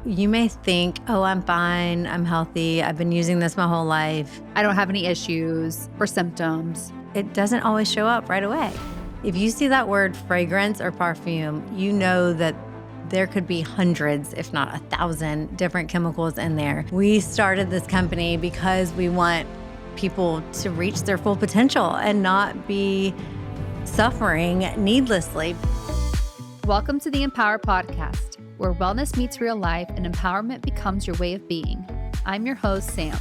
You may think, oh, I'm fine, I'm healthy, I've been using this my whole life. I don't have any issues or symptoms. It doesn't always show up right away. If you see that word fragrance or perfume, you know that there could be hundreds, if not 1,000 different chemicals in there. We started this company because we want people to reach their full potential and not be suffering needlessly. Welcome to the Empower Podcast, where wellness meets real life and empowerment becomes your way of being. I'm your host, Sam.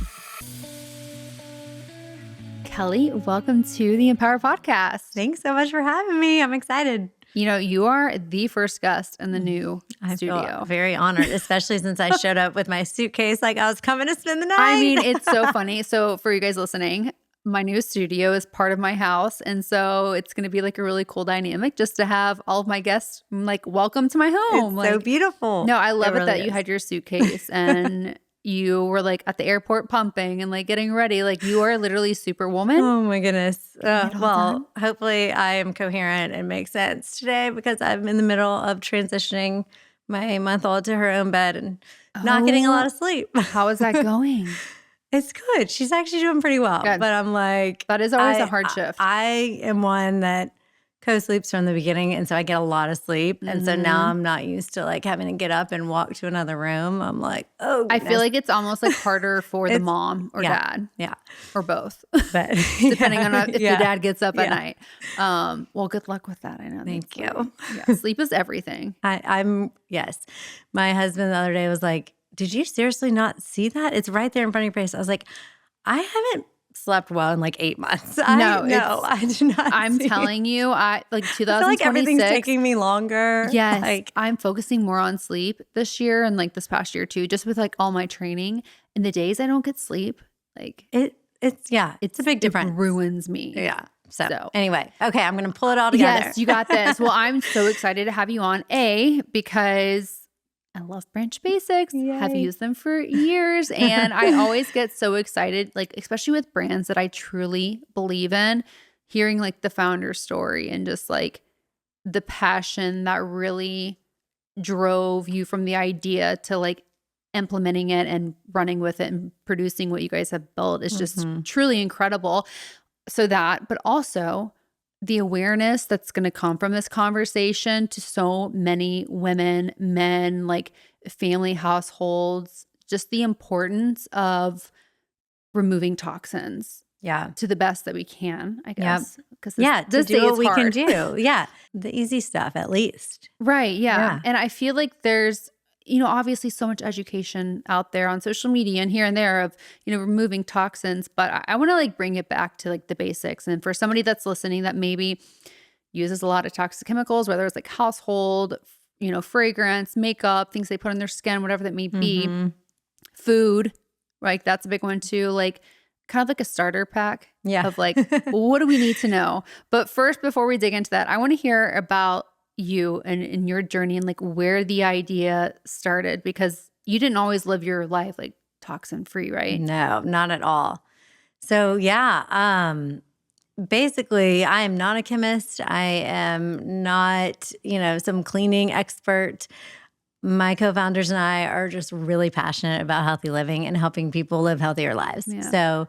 Kellie, welcome to the Empower Podcast. Thanks so much for having me. I'm excited. You know, you are the first guest in the new studio. I feel very honored, especially since I showed up with my suitcase like I was coming to spend the night. I mean, it's so funny. So for you guys listening, my new studio is part of my house. And so it's going to be like a really cool dynamic just to have all of my guests like, welcome to my home. It's so beautiful. No, I love it really that is. you had your suitcase and you were like at the airport pumping and like getting ready. Like you are literally Superwoman. Oh my goodness. Well, hopefully I am coherent and make sense today because I'm in the middle of transitioning my month-old to her own bed and not getting a lot of sleep. How is that going? It's good. She's actually doing pretty well. Good. But I'm like, That is always a hard shift. I am one that co-sleeps from the beginning. And so I get a lot of sleep. And so now I'm not used to like having to get up and walk to another room. I'm like, oh, I goodness. feel like it's almost like harder for the mom or dad. Yeah. Or both. But Depending on if the Yeah. dad gets up at night. Well, good luck with that. I know. Thank that's you. yeah, sleep is everything. Yes. My husband the other day was like, did you seriously not see that? It's right there in front of your face. I was like, I haven't slept well in like 8 months. I do not. I'm see telling you, like 2026. I feel like everything's taking me longer. Yes. Like, I'm focusing more on sleep this year and like this past year too, just with like all my training. And the days I don't get sleep, like it's a big difference. It ruins me. Yeah. So anyway, okay, I'm going to pull it all together. Yes, you got this. Well, I'm so excited to have you on, because I love Branch Basics. Yay. Have used them for years. And I always get so excited, like especially with brands that I truly believe in, hearing like the founder story and just like the passion that really drove you from the idea to like implementing it and running with it and producing what you guys have built is just truly incredible. So that, but also the awareness that's going to come from this conversation to so many women, men, like family households, just the importance of removing toxins. Yeah. To the best that we can, I guess. Because to do what we can do. Yeah. The easy stuff, at least. Right. Yeah. And I feel like there's, obviously so much education out there on social media and here and there of, removing toxins. But I want to like bring it back to like the basics. And for somebody that's listening that maybe uses a lot of toxic chemicals, whether it's like household, fragrance, makeup, things they put on their skin, whatever that may be, food, like that's a big one too. Like kind of like a starter pack of like, what do we need to know? But first, before we dig into that, I want to hear about you and your journey and like where the idea started, because you didn't always live your life like toxin-free, right? No, not at all. So basically I am not a chemist. I am not, some cleaning expert. My co-founders and I are just really passionate about healthy living and helping people live healthier lives. Yeah. So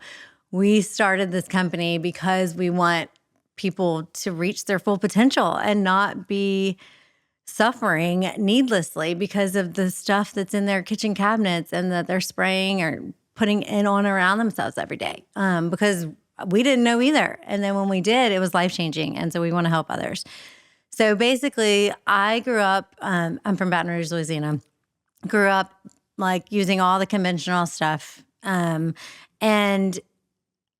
we started this company because we want people to reach their full potential and not be suffering needlessly because of the stuff that's in their kitchen cabinets and that they're spraying or putting in on around themselves every day. Because we didn't know either. And then when we did, it was life-changing. And so we want to help others. So basically, I grew up, I'm from Baton Rouge, Louisiana, grew up like using all the conventional stuff. And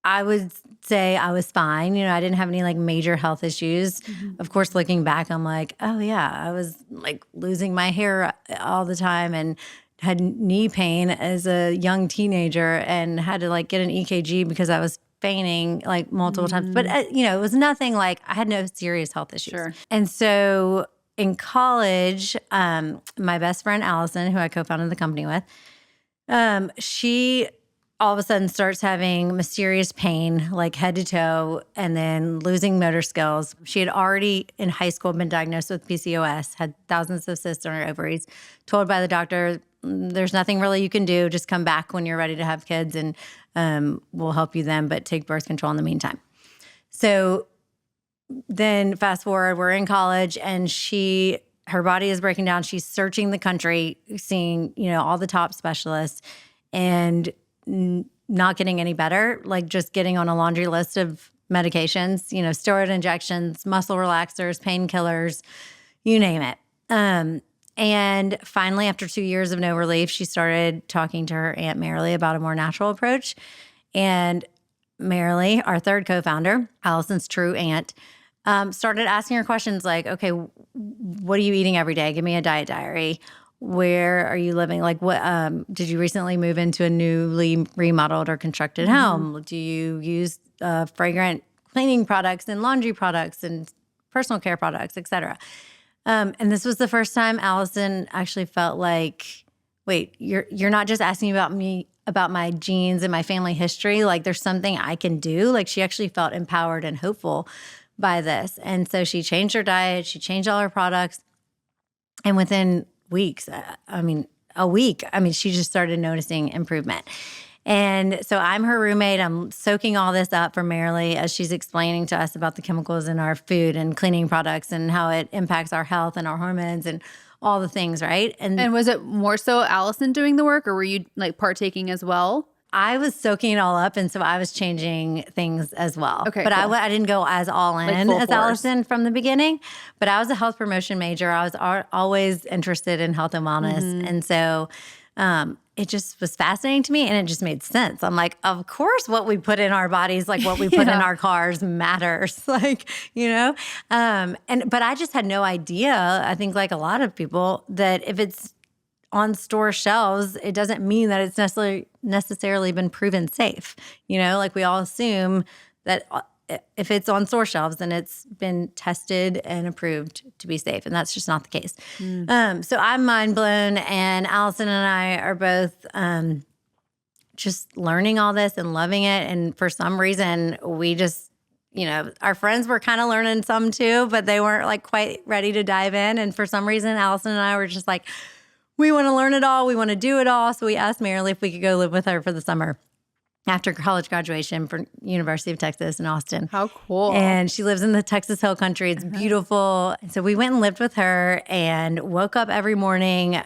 I would say I was fine. I didn't have any like major health issues. Of course, looking back, I'm like, oh yeah, I was like losing my hair all the time and had knee pain as a young teenager and had to like get an EKG because I was fainting like multiple times. But it was nothing like, I had no serious health issues. Sure. And so in college, my best friend, Allison, who I co-founded the company with, she all of a sudden starts having mysterious pain, like head to toe, and then losing motor skills. She had already in high school been diagnosed with PCOS, had thousands of cysts on her ovaries, told by the doctor, there's nothing really you can do. Just come back when you're ready to have kids and we'll help you then, but take birth control in the meantime. So then fast forward, we're in college and her body is breaking down. She's searching the country, seeing, all the top specialists and not getting any better, like just getting on a laundry list of medications, steroid injections, muscle relaxers, painkillers, you name it. And finally, after 2 years of no relief, she started talking to her Aunt Marley about a more natural approach. And Marley, our third co-founder, Allison's true aunt, started asking her questions like, okay, what are you eating every day? Give me a diet diary. Where are you living? Like, what did you recently move into a newly remodeled or constructed home? Do you use fragrant cleaning products and laundry products and personal care products, et cetera? And this was the first time Allison actually felt like, wait, you're not just asking about me, about my genes and my family history. Like there's something I can do. Like she actually felt empowered and hopeful by this. And so she changed her diet. She changed all her products. And within weeks, a week, she just started noticing improvement. And so I'm her roommate. I'm soaking all this up for Marley as she's explaining to us about the chemicals in our food and cleaning products and how it impacts our health and our hormones and all the things, right? And was it more so Allison doing the work or were you like partaking as well? I was soaking it all up, and so I was changing things as well. Okay, but cool. I didn't go as all in Like full as force. Allison from the beginning. But I was a health promotion major. I was always interested in health and wellness, and so it just was fascinating to me, and it just made sense. I'm like, of course, what we put in our bodies, like what we put in our cars, matters. But I just had no idea. I think, like a lot of people, that if it's on store shelves, it doesn't mean that it's necessarily been proven safe. Like we all assume that if it's on store shelves, then it's been tested and approved to be safe. And that's just not the case. So I'm mind blown. And Allison and I are both just learning all this and loving it. And for some reason, we just, our friends were kind of learning some too, but they weren't like quite ready to dive in. And for some reason, Allison and I were just like, we want to learn it all. We want to do it all. So we asked Marley if we could go live with her for the summer after college graduation for University of Texas in Austin. How cool. And she lives in the Texas Hill Country. It's beautiful. And so we went and lived with her and woke up every morning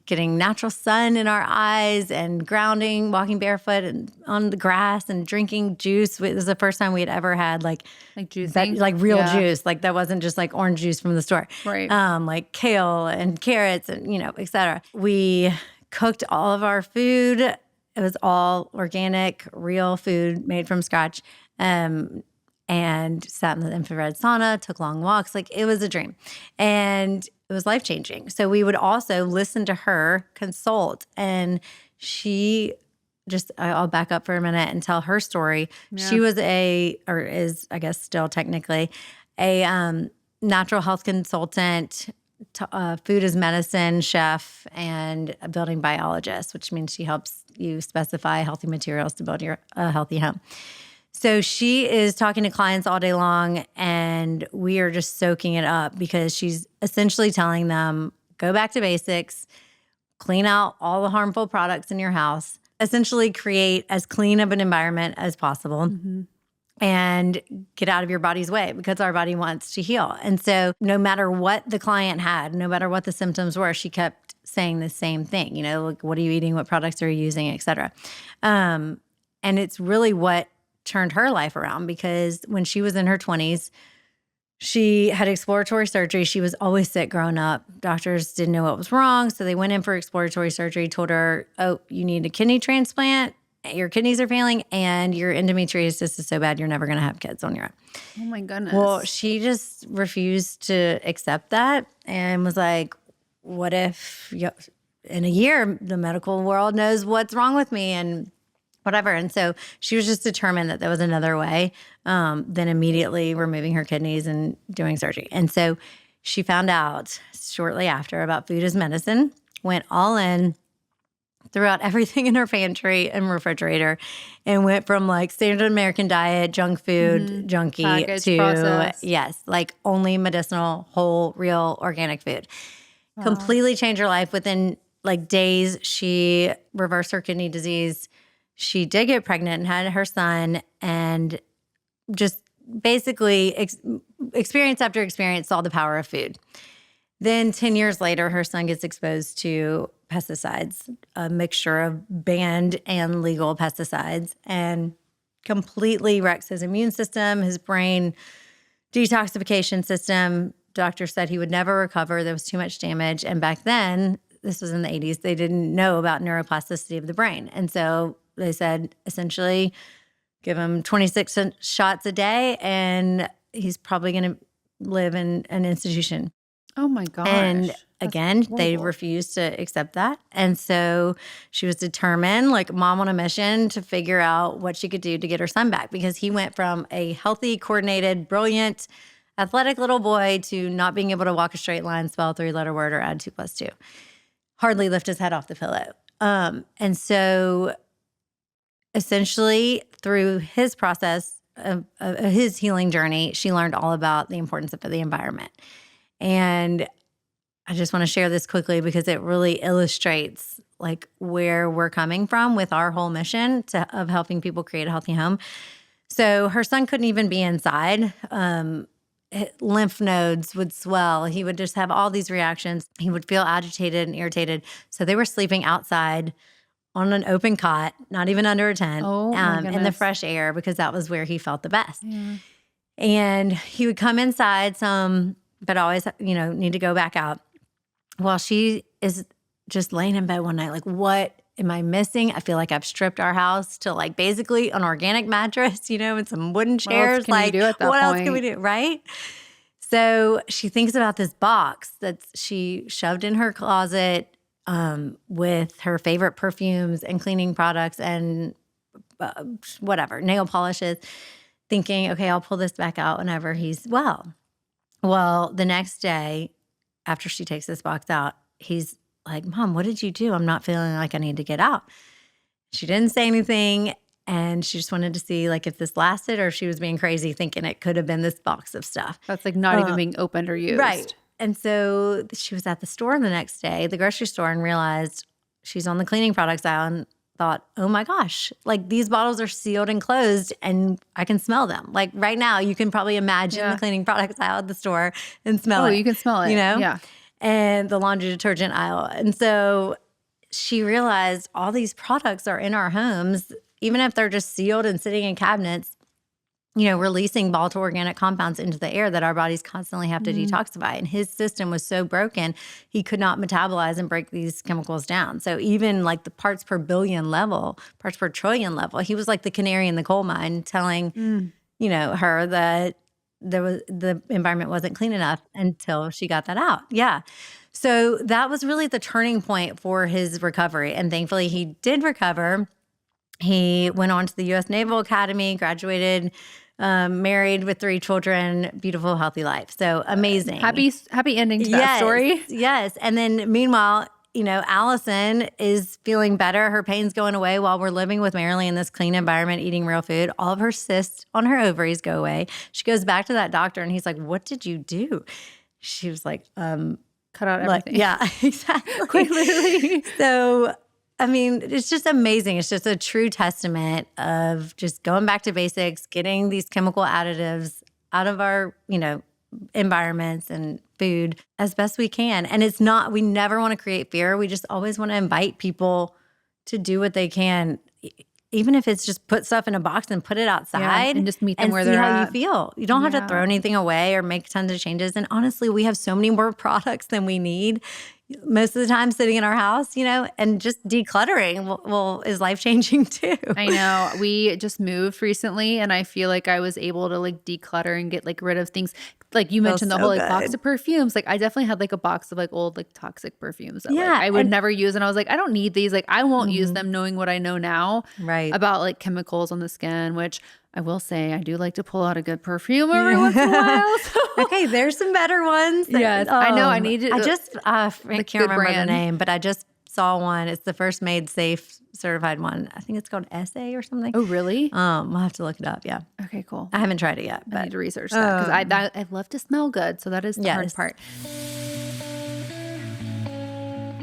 getting natural sun in our eyes and grounding, walking barefoot and on the grass and drinking juice. It was the first time we had ever had like juicing, like real juice. Like that wasn't just like orange juice from the store. Right. Like kale and carrots and, et cetera. We cooked all of our food. It was all organic, real food made from scratch. And sat in the infrared sauna, took long walks. Like it was a dream. And it was life-changing. So we would also listen to her consult. And she I'll back up for a minute and tell her story. Yeah. She was is, I guess still technically, a natural health consultant, food as medicine chef, and a building biologist, which means she helps you specify healthy materials to build your healthy home. So she is talking to clients all day long, and we are just soaking it up because she's essentially telling them, go back to basics, clean out all the harmful products in your house, essentially create as clean of an environment as possible, and get out of your body's way because our body wants to heal. And so no matter what the client had, no matter what the symptoms were, she kept saying the same thing, like, what are you eating? What products are you using, et cetera. And it's really what turned her life around, because when she was in her 20s, she had exploratory surgery. She was always sick growing up. Doctors didn't know what was wrong, so they went in for exploratory surgery, told her, oh, you need a kidney transplant, your kidneys are failing, and your endometriosis is so bad you're never going to have kids on your own. Oh my goodness. Well, she just refused to accept that and was like, what if in a year the medical world knows what's wrong with me and whatever. And so she was just determined that there was another way than immediately removing her kidneys and doing surgery. And so she found out shortly after about food as medicine, went all in, threw out everything in her pantry and refrigerator, and went from like standard American diet, junk food, junkie, packaged, to processed. Yes, like only medicinal, whole, real, organic food. Wow. Completely changed her life within like days, she reversed her kidney disease. She did get pregnant and had her son, and just basically experience after experience saw the power of food. Then 10 years later, her son gets exposed to pesticides, a mixture of banned and legal pesticides, and completely wrecks his immune system, his brain detoxification system. Doctor said he would never recover. There was too much damage. And back then, this was in the 80s, they didn't know about neuroplasticity of the brain. And so they said, essentially, give him 26 shots a day, and he's probably going to live in an institution. Oh my gosh. And again, they horrible. refused to accept that. And so she was determined, like mom on a mission, to figure out what she could do to get her son back, because he went from a healthy, coordinated, brilliant, athletic little boy to not being able to walk a straight line, spell a 3-letter word, or add 2 + 2. Hardly lift his head off the pillow. And so essentially, through his process of his healing journey, she learned all about the importance of the environment. And I just want to share this quickly because it really illustrates like where we're coming from with our whole mission of helping people create a healthy home. So her son couldn't even be inside. Lymph nodes would swell. He would just have all these reactions. He would feel agitated and irritated. So they were sleeping outside on an open cot, not even under a tent, in the fresh air, because that was where he felt the best. Yeah. And he would come inside some, but always, need to go back out. Well, she is just laying in bed one night, like, what am I missing? I feel like I've stripped our house to like basically an organic mattress, and some wooden chairs. What else can you do at that point? What else can we do, right? So she thinks about this box that she shoved in her closet with her favorite perfumes and cleaning products and whatever, nail polishes, thinking, okay, I'll pull this back out whenever he's well. Well, the next day after she takes this box out, he's like, Mom, what did you do? I'm not feeling like I need to get out. She didn't say anything, and she just wanted to see like if this lasted or if she was being crazy thinking it could have been this box of stuff. That's like not even being opened or used. Right. And so she was at the store the next day, the grocery store, and realized she's on the cleaning products aisle and thought, oh my gosh, like these bottles are sealed and closed and I can smell them. Like right now, you can probably imagine the cleaning products aisle at the store and smell it. Oh, you can smell it. Yeah. And the laundry detergent aisle. And so she realized all these products are in our homes, even if they're just sealed and sitting in cabinets, releasing volatile organic compounds into the air that our bodies constantly have to detoxify. And his system was so broken, he could not metabolize and break these chemicals down. So even like the parts per billion level, parts per trillion level, he was like the canary in the coal mine telling, her that the environment wasn't clean enough until she got that out. Yeah. So that was really the turning point for his recovery. And thankfully he did recover. He went on to the U.S. Naval Academy, graduated, married with 3 children, beautiful, healthy life. So amazing. Happy ending to that story. Yes. And then meanwhile, Allison is feeling better. Her pain's going away while we're living with Marley in this clean environment, eating real food. All of her cysts on her ovaries go away. She goes back to that doctor and he's like, what did you do? She was like, cut out everything. Yeah, exactly. Quite literally. So I mean, it's just amazing. It's just a true testament of just going back to basics, getting these chemical additives out of our, environments and food as best we can. And it's not, we never want to create fear. We just always want to invite people to do what they can, even if it's just put stuff in a box and put it outside and just meet them where see they're how at. you feel. You don't have to throw anything away or make tons of changes. And honestly, we have so many more products than we need most of the time sitting in our house, and just decluttering is life-changing too. I know. We just moved recently and I feel like I was able to like declutter and get like rid of things. Like you mentioned the whole like box of perfumes. Like I definitely had like a box of like old like toxic perfumes that like, I would never use. And I was like, I don't need these. Like I won't use them knowing what I know now about like chemicals on the skin, which I will say I do like to pull out a good perfume every once in a while. So. Okay, there's some better ones. Yes, I know. I need it. I can't remember the name, but I just saw one. It's the first Made Safe certified one. I think it's called SA or something. Oh, really? We'll have to look it up. Yeah. Okay, cool. I haven't tried it yet, but I need to research that because I love to smell good. So that is the hard part.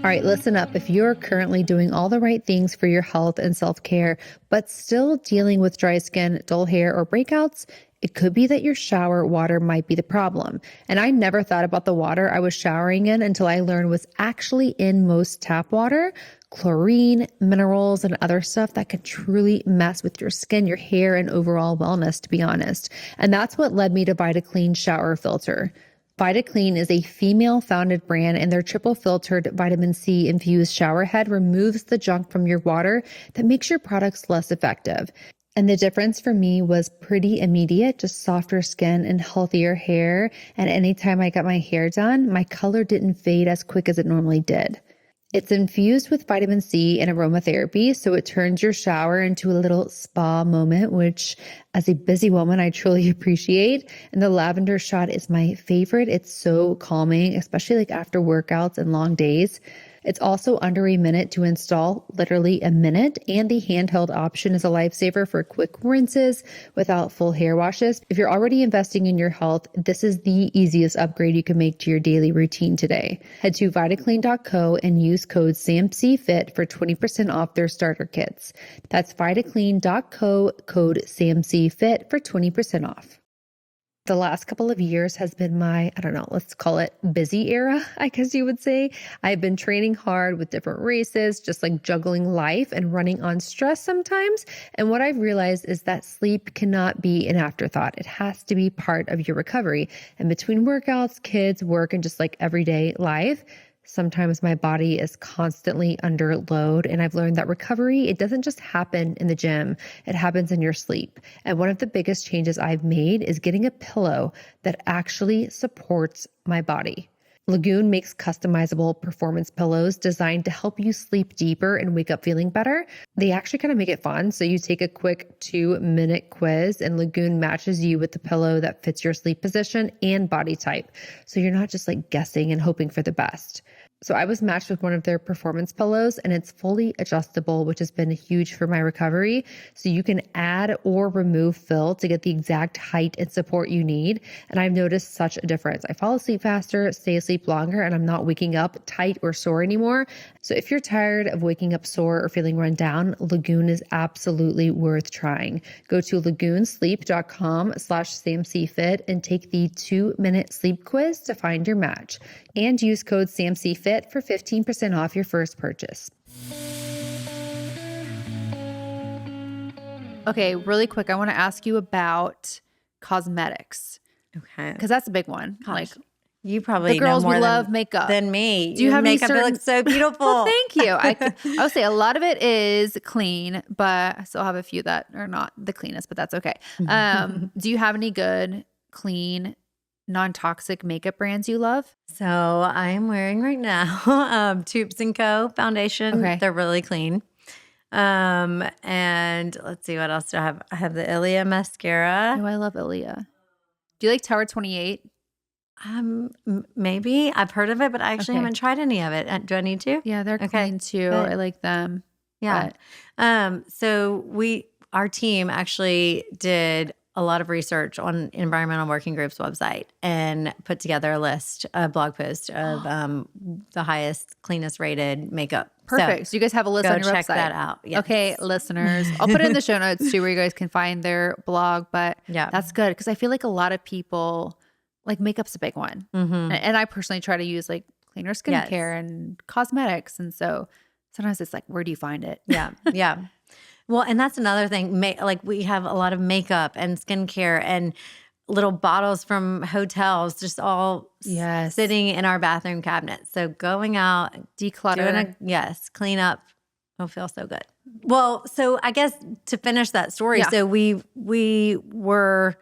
All right, listen up. If you're currently doing all the right things for your health and self-care, but still dealing with dry skin, dull hair, or breakouts, it could be that your shower water might be the problem. And I never thought about the water I was showering in until I learned was actually in most tap water, chlorine, minerals, and other stuff that can truly mess with your skin, your hair, and overall wellness, to be honest. And that's what led me to VitaClean Shower Filter. VitaClean is a female-founded brand, and their triple-filtered vitamin C infused shower head removes the junk from your water that makes your products less effective. And the difference for me was pretty immediate, just softer skin and healthier hair. And anytime I got my hair done, my color didn't fade as quick as it normally did. It's infused with vitamin C and aromatherapy, so it turns your shower into a little spa moment, which as a busy woman, I truly appreciate. And the lavender shot is my favorite. It's so calming, especially like after workouts and long days. It's also under a minute to install, literally a minute, and the handheld option is a lifesaver for quick rinses without full hair washes. If you're already investing in your health, this is the easiest upgrade you can make to your daily routine today. Head to vitaclean.co and use code SAMCFIT for 20% off their starter kits. That's vitaclean.co, code SAMCFIT for 20% off. The last couple of years has been my, let's call it busy era, I guess you would say. I've been training hard with different races, just like juggling life and running on stress sometimes. And what I've realized is that sleep cannot be an afterthought. It has to be part of your recovery. And between workouts, kids, work, and just like everyday life, sometimes my body is constantly under load, and I've learned that recovery, it doesn't just happen in the gym, it happens in your sleep. And one of the biggest changes I've made is getting a pillow that actually supports my body. Lagoon makes customizable performance pillows designed to help you sleep deeper and wake up feeling better. They actually kind of make it fun. So you take a quick 2-minute quiz and Lagoon matches you with the pillow that fits your sleep position and body type. So you're not just like guessing and hoping for the best. So I was matched with one of their performance pillows, and it's fully adjustable, which has been huge for my recovery. So you can add or remove fill to get the exact height and support you need. And I've noticed such a difference. I fall asleep faster, stay asleep longer, and I'm not waking up tight or sore anymore. So if you're tired of waking up sore or feeling run down, Lagoon is absolutely worth trying. Go to lagoonsleep.com/SamCFit and take the 2-minute sleep quiz to find your match. And use code SAMCFIT for 15% off your first purchase. Okay, really quick, I want to ask you about cosmetics. Okay. Because that's a big one. Gosh, like you probably the girls, know more we love makeup. than me. Do you have makeup? any certain... It looks so beautiful. Well, thank you. I would say a lot of it is clean, but I still have a few that are not the cleanest, but that's okay. Do you have any good, clean, non-toxic makeup brands you love? So I'm wearing right now Tubes & Co. foundation. Okay. They're really clean. And let's see, what else do I have? I have the Ilia mascara. Oh, I love Ilia. Do you like Tower 28? Maybe. I've heard of it, but I actually haven't tried any of it. Do I need to? Yeah, they're clean too. Good. I like them. Yeah. So our team actually did a lot of research on Environmental Working Group's website and put together a list, a blog post of the highest, cleanest rated makeup. Perfect. So you guys have a list on your check website. That out. Yes. Okay, listeners. I'll put it in the show notes too, where you guys can find their blog. But yeah, that's good because I feel like a lot of people, like makeup's a big one. Mm-hmm. And I personally try to use like cleaner skincare and cosmetics. And so sometimes it's like, where do you find it? Yeah. Yeah. Well, and that's another thing. Like we have a lot of makeup and skincare and little bottles from hotels, just all sitting in our bathroom cabinet. So going out, declutter, clean up. It'll feel so good. Well, so I guess to finish that story, so we were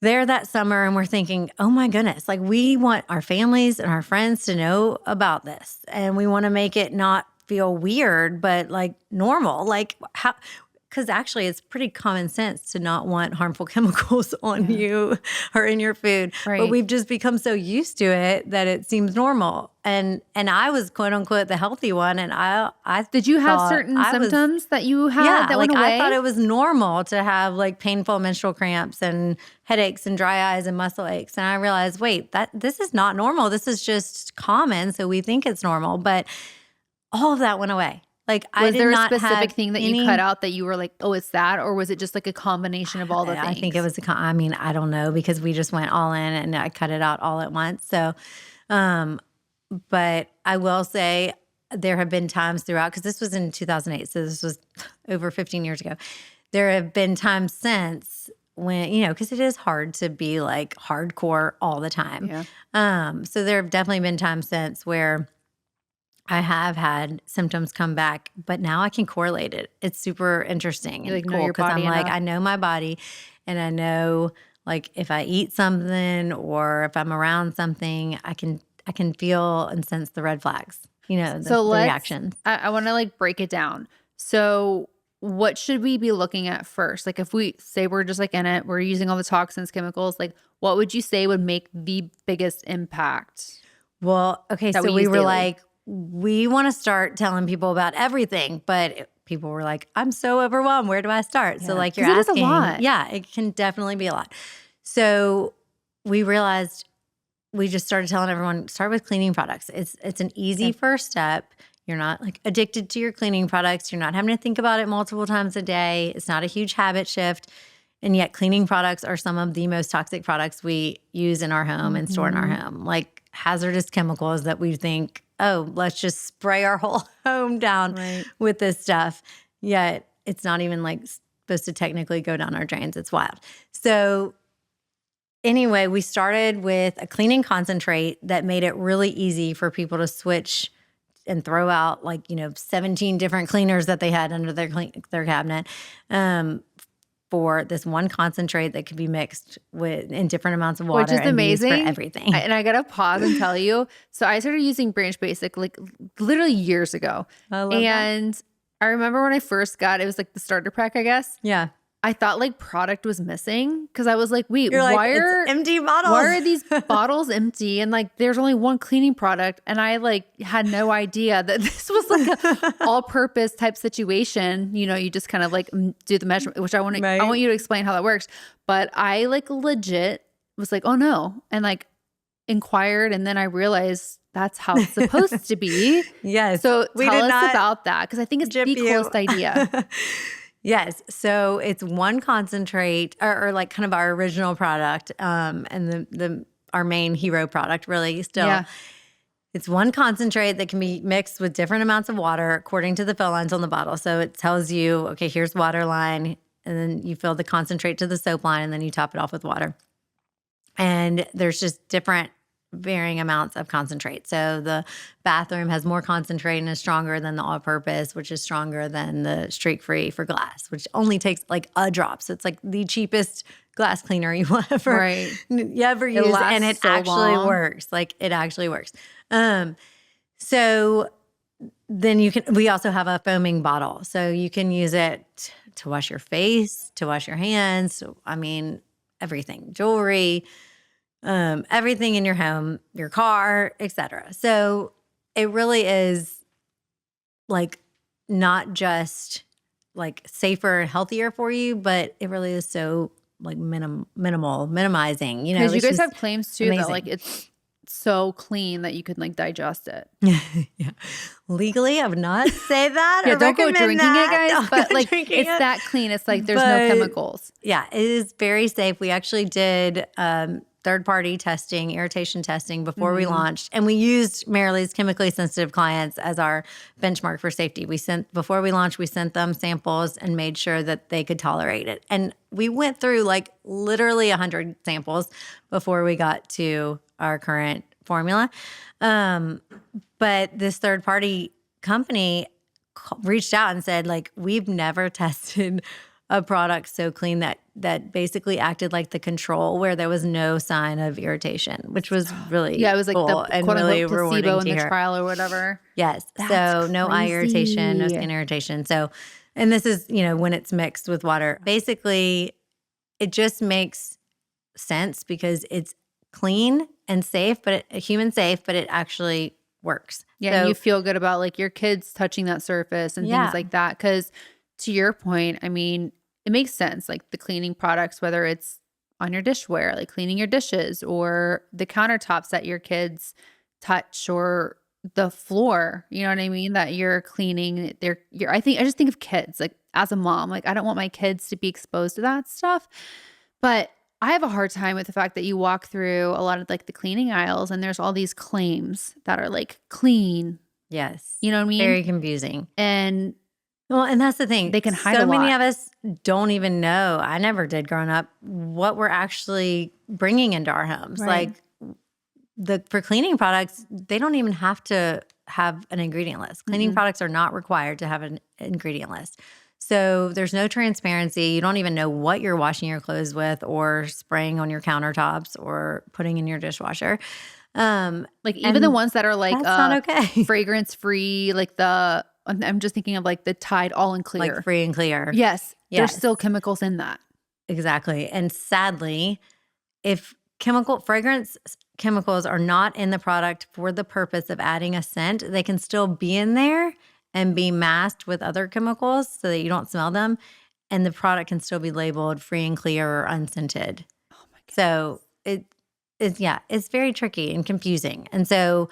there that summer and we're thinking, oh my goodness, like we want our families and our friends to know about this, and we want to make it not feel weird, but like normal. Like because actually it's pretty common sense to not want harmful chemicals on you or in your food. But Right. we've just become so used to it that it seems normal. And I was quote unquote the healthy one, and I Did you have thought certain I was- symptoms that you had yeah, that like went away? I thought it was normal to have like painful menstrual cramps and headaches and dry eyes and muscle aches. And I realized, wait, this is not normal. This is just common. So we think it's normal, but all of that went away. Like I Was did there a not specific have thing that any, you cut out that you were like, oh, it's that? Or was it just like a combination of all the things? I think it was I mean, I don't know, because we just went all in and I cut it out all at once. So, but I will say there have been times throughout, because this was in 2008, so this was over 15 years ago. There have been times since when, because it is hard to be like hardcore all the time. Yeah. So there have definitely been times since where I have had symptoms come back, but now I can correlate it. It's super interesting You, and like, know cool, your because I'm body like, enough. I know my body, and I know like if I eat something or if I'm around something, I can feel and sense the red flags, the So reactions. I want to like break it down. So what should we be looking at first? Like if we say we're just like in it, we're using all the toxins, chemicals, like what would you say would make the biggest impact? Well, okay, that so we we use were daily? like, we want to start telling people about everything, but people were like, I'm so overwhelmed. Where do I start? So Yeah, like you're 'cause it is a asking, lot. yeah, it can definitely be a lot. So we realized we just started telling everyone, start with cleaning products. It's an easy first step. You're not like addicted to your cleaning products. You're not having to think about it multiple times a day. It's not a huge habit shift. And yet cleaning products are some of the most toxic products we use in our home and store in our home. Like hazardous chemicals that we think, oh, let's just spray our whole home down Right. with this stuff. Yet it's not even like supposed to technically go down our drains. It's wild. So anyway, we started with a cleaning concentrate that made it really easy for people to switch and throw out 17 different cleaners that they had under their cabinet for this one concentrate that could be mixed in different amounts of water, Which is and be used amazing. for everything. And I gotta pause and tell you. So I started using Branch Basic like literally years ago. I love that. And I remember when I first got it was like the starter pack, I guess. Yeah. I thought like product was missing because I was like, wait, You're like, why it's are empty bottles? Why are these bottles empty? And like, there's only one cleaning product. And I like had no idea that this was like a all-purpose type situation. You just kind of like do the measurement, which I want you to explain how that works. But I like legit was like, oh no, and like inquired, and then I realized that's how it's supposed to be. Yes. So we tell did us not about that, because I think it's the gyp you. coolest idea. Yes. So it's one concentrate or like kind of our original product, and our main hero product really still. Yeah. It's one concentrate that can be mixed with different amounts of water according to the fill lines on the bottle. So it tells you, okay, here's water line, and then you fill the concentrate to the soap line, and then you top it off with water. And there's just different varying amounts of concentrate. So the bathroom has more concentrate and is stronger than the all-purpose, which is stronger than the streak-free for glass, which only takes like a drop. So it's like the cheapest glass cleaner you will ever use, and it so actually long. works. Like it actually works. So then we also have a foaming bottle. So you can use it to wash your face, to wash your hands. I mean, everything, jewelry, everything in your home, your car, etc. So it really is like not just like safer and healthier for you, but it really is so like minimizing, Because you it's guys just have claims too that amazing. like it's so clean that you could like digest it. Yeah. Legally, I would not say that. Yeah, or don't go recommend drinking that. it, guys. Don't But go like drinking it's it. that clean. It's like there's no But chemicals. yeah, it is very safe. We actually did third-party testing, irritation testing before we launched, and we used Marley's chemically sensitive clients as our benchmark for safety. Before we launched, we sent them samples and made sure that they could tolerate it. And we went through like literally 100 samples before we got to our current formula. But this third-party company reached out and said, like, we've never tested a product so clean that basically acted like the control, where there was no sign of irritation, which was really Yeah, it was like cool the and quote really unquote rewarding placebo to in the hear. trial or whatever. Yes. That's So no eye irritation, no crazy. skin irritation. So And this is, when it's mixed with water. Basically, it just makes sense because it's clean and safe, human safe, but it actually works. Yeah, So, and you feel good about like your kids touching that surface and things like that. Because to your point, I mean, it makes sense. Like the cleaning products, whether it's on your dishware, like cleaning your dishes, or the countertops that your kids touch, or the floor, you know what I mean, that you're cleaning. I just think of kids, like as a mom, like I don't want my kids to be exposed to that stuff. But I have a hard time with the fact that you walk through a lot of like the cleaning aisles and there's all these claims that are like clean. yes. You know what I mean? Very confusing. And and that's the thing. They can hide so a many lot. of us don't even know. I never did growing up what we're actually bringing into our homes. Right. Like for cleaning products, they don't even have to have an ingredient list. Cleaning products are not required to have an ingredient list. So there's no transparency. You don't even know what you're washing your clothes with or spraying on your countertops or putting in your dishwasher. Like even the ones that are like that's not okay. fragrance free, like I'm just thinking of like the Tide All and Clear. Like free and clear. Yes. There's still chemicals in that. Exactly. And sadly, if fragrance chemicals are not in the product for the purpose of adding a scent, they can still be in there and be masked with other chemicals so that you don't smell them. And the product can still be labeled free and clear or unscented. Oh my God. So it's very tricky and confusing. And so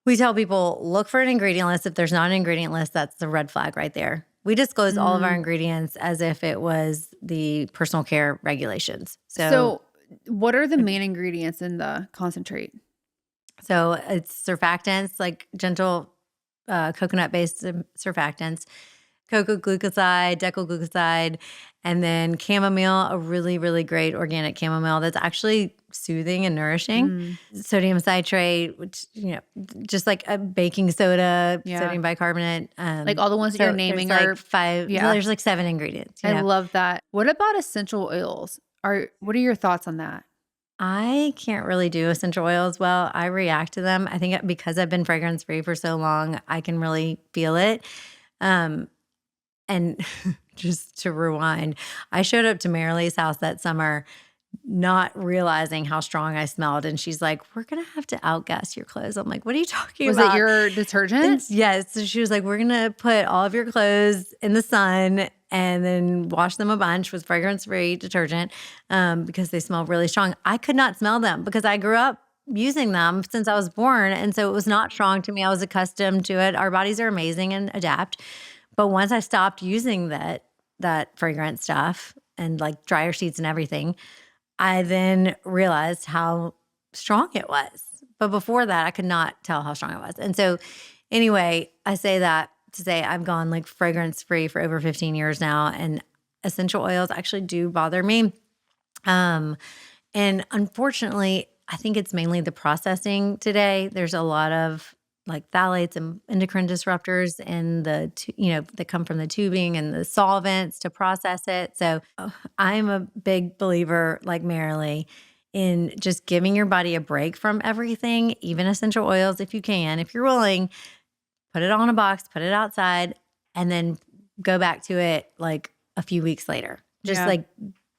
we tell people, look for an ingredient list. If there's not an ingredient list, that's the red flag right there. We disclose all of our ingredients as if it was the personal care regulations. So what are the main ingredients in the concentrate? So it's surfactants, like gentle coconut-based surfactants, cocoa glucoside, decyl glucoside, and then chamomile, a really, really great organic chamomile that's actually soothing and nourishing. Sodium citrate, which, just like a baking soda, sodium bicarbonate. Like all the ones that you're naming are like 5. Yeah. There's like 7 ingredients. I love that. What about essential oils? What are your thoughts on that? I can't really do essential oils well. I react to them. I think because I've been fragrance free for so long, I can really feel it. And just to rewind, I showed up to Marley's house that summer not realizing how strong I smelled. And she's like, we're going to have to outgas your clothes. I'm like, what are you talking about? Was it your detergent? Yes. So she was like, we're going to put all of your clothes in the sun and then wash them a bunch with fragrance-free detergent because they smell really strong. I could not smell them because I grew up using them since I was born. And so it was not strong to me. I was accustomed to it. Our bodies are amazing and adapt. But once I stopped using that fragrance stuff and like dryer sheets and everything, I then realized how strong it was. But before that, I could not tell how strong it was. And so anyway, I say that to say I've gone like fragrance free for over 15 years now, and essential oils actually do bother me. And unfortunately, I think it's mainly the processing today. There's a lot of like phthalates and endocrine disruptors in that come from the tubing and the solvents to process it. So I'm a big believer, like Marley, in just giving your body a break from everything, even essential oils if you can. If you're willing, put it on a box, put it outside, and then go back to it like a few weeks later. Just like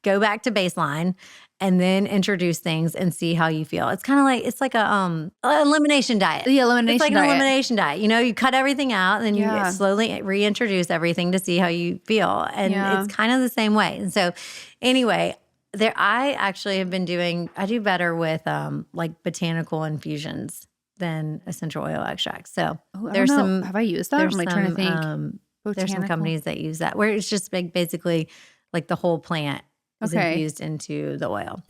go back to baseline and then introduce things and see how you feel. It's kind of like, it's like a elimination diet. The elimination diet. It's like an elimination diet. You cut everything out and then you slowly reintroduce everything to see how you feel. And it's kind of the same way. And so anyway, I actually have been I do better with like botanical infusions than essential oil extracts. So there's some. Have I used that? I'm like trying to think. There's some companies that use that where it's just basically like the whole plant is infused into the oil.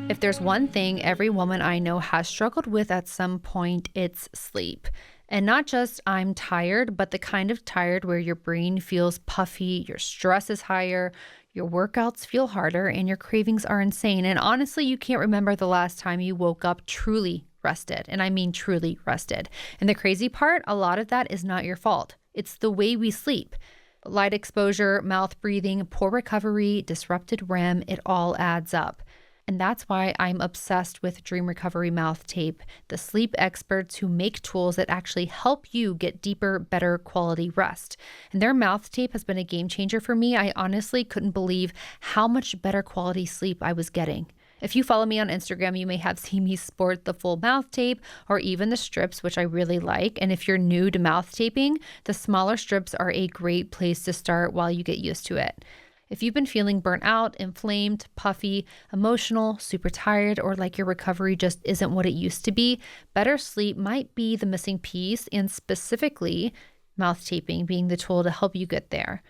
If there's one thing every woman I know has struggled with at some point, it's sleep. And not just I'm tired, but the kind of tired where your brain feels puffy, your stress is higher, your workouts feel harder, and your cravings are insane. And honestly, you can't remember the last time you woke up truly rested. And I mean truly rested. And the crazy part, a lot of that is not your fault. It's the way we sleep. Light exposure, mouth breathing, poor recovery, disrupted REM, it all adds up. And that's why I'm obsessed with Dream Recovery Mouth Tape, the sleep experts who make tools that actually help you get deeper, better quality rest. And their mouth tape has been a game changer for me. I honestly couldn't believe how much better quality sleep I was getting. If you follow me on Instagram, you may have seen me sport the full mouth tape or even the strips, which I really like. And if you're new to mouth taping, the smaller strips are a great place to start while you get used to it. If you've been feeling burnt out, inflamed, puffy, emotional, super tired, or like your recovery just isn't what it used to be, better sleep might be the missing piece, and specifically mouth taping being the tool to help you get there.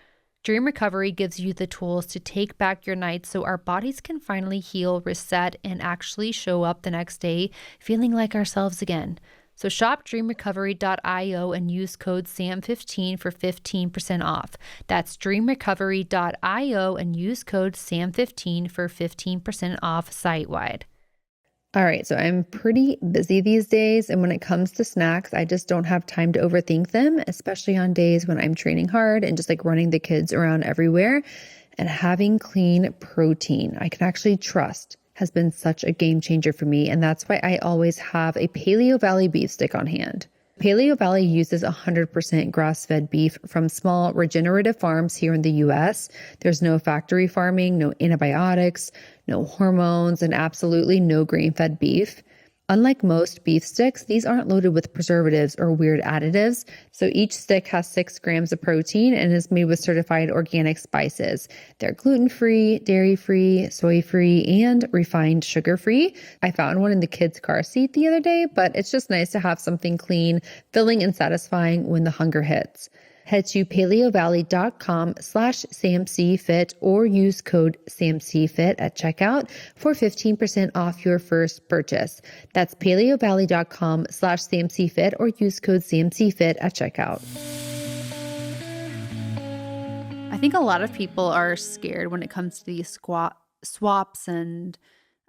Dream Recovery gives you the tools to take back your nights so our bodies can finally heal, reset, and actually show up the next day feeling like ourselves again. So shop dreamrecovery.io and use code SAM15 for 15% off. That's dreamrecovery.io and use code SAM15 for 15% off site-wide. All right, so I'm pretty busy these days, and when it comes to snacks, I just don't have time to overthink them, especially on days when I'm training hard and just like running the kids around everywhere. And having clean protein I can actually trust has been such a game changer for me, and that's why I always have a Paleo Valley beef stick on hand. Paleo Valley uses 100% grass-fed beef from small regenerative farms here in the US. There's no factory farming, no antibiotics, no hormones, and absolutely no grain-fed beef. Unlike most beef sticks, these aren't loaded with preservatives or weird additives. So each stick has 6 grams of protein and is made with certified organic spices. They're gluten-free, dairy-free, soy-free, and refined sugar-free. I found one in the kids' car seat the other day, but it's just nice to have something clean, filling, and satisfying when the hunger hits. Head to paleovalley.com/SamCFit or use code SamCFit at checkout for 15% off your first purchase. That's paleovalley.com/SamCFit or use code SamCFit at checkout. I think a lot of people are scared when it comes to these swaps and,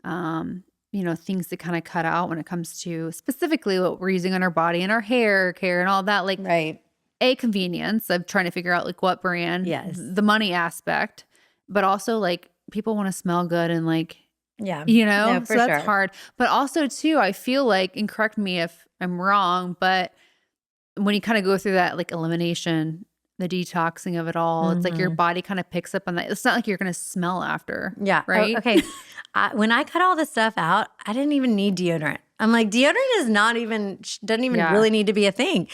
things to kind of cut out when it comes to specifically what we're using on our body and our hair care and all that. Like, Right. convenience of trying to figure out like what brand, Yes. the money aspect, but also like people want to smell good and like, Yeah. so for that's sure. hard. But also too, I feel like, and correct me if I'm wrong, but when you kind of go through that like elimination, the detoxing of it all, it's like your body kind of picks up on that. It's not like you're going to smell after. Yeah. Right. Okay. When I cut all this stuff out, I didn't even need deodorant. I'm like, deodorant is doesn't even Yeah. really need to be a thing.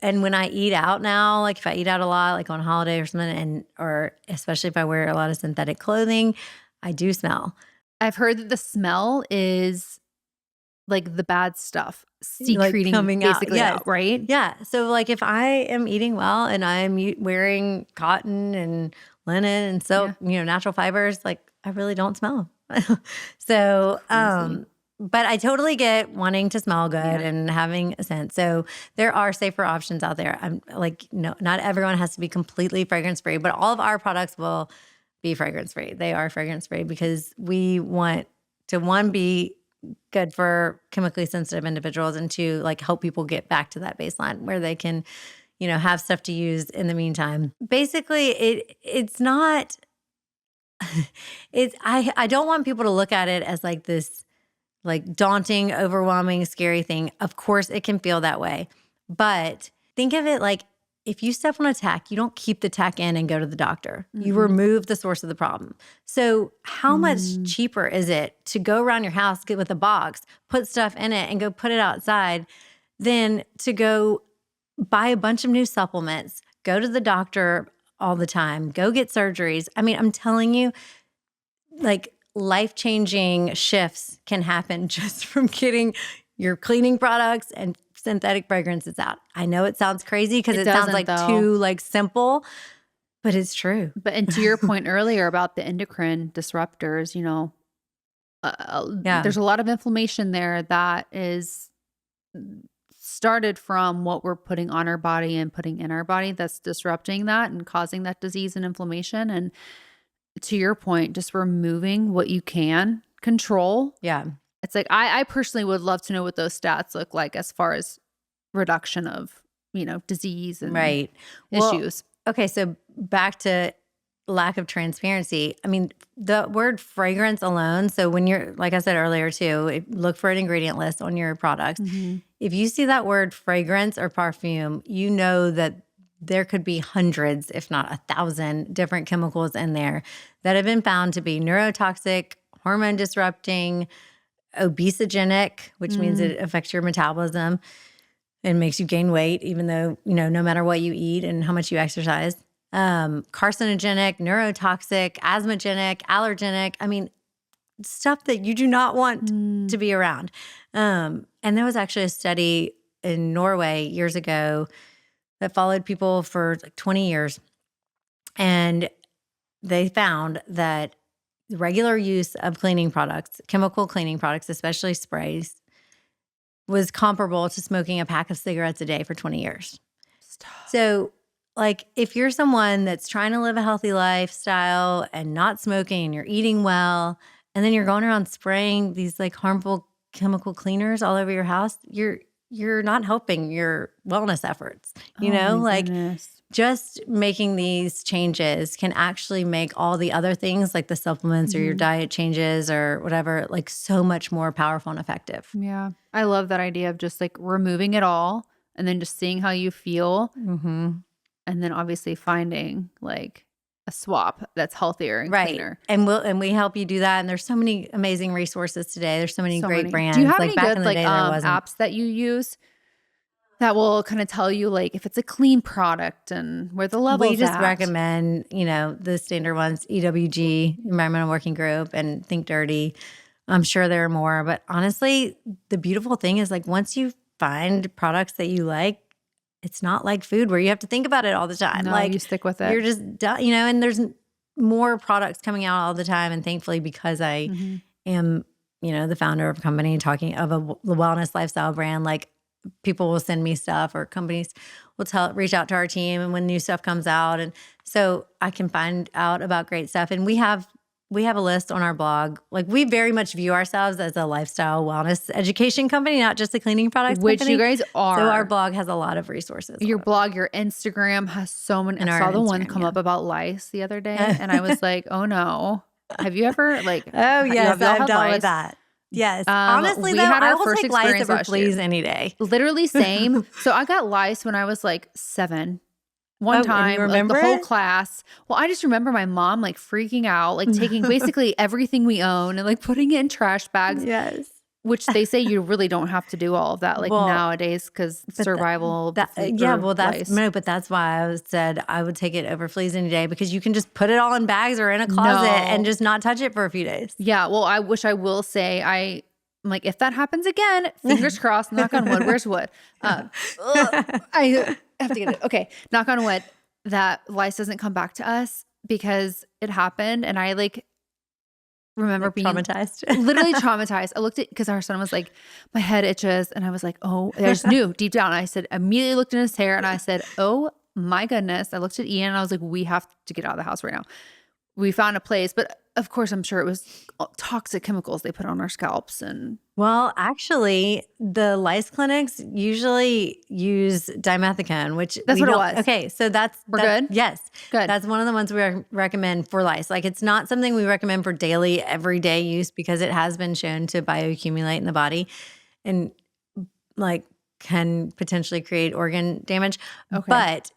And when I eat out now, like if I eat out a lot, like on holiday or something, or especially if I wear a lot of synthetic clothing, I do smell. I've heard that the smell is like the bad stuff secreting coming out. basically Yes. out, right? Yeah. So like if I am eating well and I'm wearing cotton and linen and silk, natural fibers, like I really don't smell. So, Crazy. but I totally get wanting to smell good Yeah. and having a scent. So there are safer options out there. I'm like, no, not everyone has to be completely fragrance free, but all of our products will be fragrance free. They are fragrance free because we want to, one, be good for chemically sensitive individuals, and two, like help people get back to that baseline where they can, have stuff to use in the meantime. Basically, it's not, I don't want people to look at it as like this like daunting, overwhelming, scary thing. Of course, it can feel that way. But think of it like if you step on a tack, you don't keep the tack in and go to the doctor. You remove the source of the problem. So how much cheaper is it to go around your house, get with a box, put stuff in it, and go put it outside than to go buy a bunch of new supplements, go to the doctor all the time, go get surgeries? I mean, I'm telling you, like, life-changing shifts can happen just from getting your cleaning products and synthetic fragrances out. I know it sounds crazy because it sounds like too like simple, but it's true. But and to your point earlier about the endocrine disruptors, there's a lot of inflammation there that is started from what we're putting on our body and putting in our body that's disrupting that and causing that disease and inflammation. And to your point, just removing what you can control. Yeah. It's like, I personally would love to know what those stats look like as far as reduction of, disease and Right. issues. Okay. So back to lack of transparency. I mean, the word fragrance alone. So when you're, like I said earlier too, look for an ingredient list on your products. If you see that word fragrance or perfume, you know that there could be hundreds, if not 1,000 different chemicals in there that have been found to be neurotoxic, hormone disrupting, obesogenic, which means it affects your metabolism and makes you gain weight, even though, no matter what you eat and how much you exercise. Carcinogenic, neurotoxic, asthmagenic, allergenic. I mean, stuff that you do not want to be around. And there was actually a study in Norway years ago that followed people for like 20 years. And they found that regular use of cleaning products, chemical cleaning products, especially sprays, was comparable to smoking a pack of cigarettes a day for 20 years. Stop. So, like, if you're someone that's trying to live a healthy lifestyle and not smoking and you're eating well, and then you're going around spraying these like harmful chemical cleaners all over your house, you're not helping your wellness efforts. Goodness. Just making these changes can actually make all the other things like the supplements or your diet changes or whatever, like so much more powerful and effective. Yeah. I love that idea of just like removing it all and then just seeing how you feel. And then obviously finding like a swap that's healthier and cleaner. And we help you do that. And there's so many amazing resources today. There's so many great brands. Do you have like any back good in the day, there wasn't. apps that you use that will kind of tell you like if it's a clean product and where the level We is just at? recommend, the standard ones, EWG, Environmental Working Group, and Think Dirty. I'm sure there are more. But honestly, the beautiful thing is like once you find products that you like, it's not like food where you have to think about it all the time. No, like you stick with it. You're just done, and there's more products coming out all the time. And thankfully, because I am, the founder of a company talking of a wellness lifestyle brand, like people will send me stuff or companies will reach out to our team and when new stuff comes out. And so I can find out about great stuff. And we have a list on our blog. Like we very much view ourselves as a lifestyle wellness education company, not just a cleaning products Which company. you guys are. So our blog has a lot of resources. Your blog, your Instagram has so many. I saw the one come up about lice the other day and I was like, oh no. Have you ever like? Oh yes, I've dealt lice? with that. Yes. Honestly, we though, had I our will first take lice experience over last fleas year. any day. Literally same. So I got lice when I was like 7. One and time, you remember like the whole it? class. Well, I just remember my mom like freaking out, like taking basically everything we own and like putting it in trash bags. Yes. Which they say you really don't have to do all of that like nowadays because survival. But that's why I said I would take it over fleas any day because you can just put it all in bags or in a closet and just not touch it for a few days. Yeah. Well, I will say I'm like, if that happens again, fingers crossed, knock on wood. Where's wood? I have to get it. Okay. Knock on wood that lice doesn't come back to us because it happened. And I like remember being traumatized. Literally traumatized. I looked at, because our son was like, my head itches. And I was like, oh, I just knew deep down. I said, immediately looked in his hair and I said, oh my goodness. I looked at Ian and I was like, we have to get out of the house right now. We found a place, but of course, I'm sure it was toxic chemicals they put on our scalps. And well, actually, the lice clinics usually use dimethicone, which that's what it was. Okay, so that's good. Yes, good. That's one of the ones we recommend for lice. Like, it's not something we recommend for daily, everyday use because it has been shown to bioaccumulate in the body, and like can potentially create organ damage. Okay. But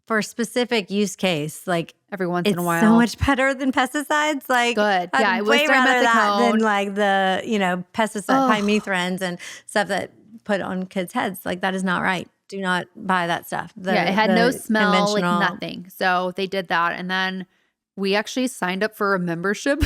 for a specific use case, like every once in a while, it's so much better than pesticides. Like, good, yeah, I'd it was way rather that dimethicone than like the pesticide pymethrins and stuff that put on kids' heads. Like that is not right. Do not buy that stuff. It had no smell, like nothing. So they did that, and then we actually signed up for a membership.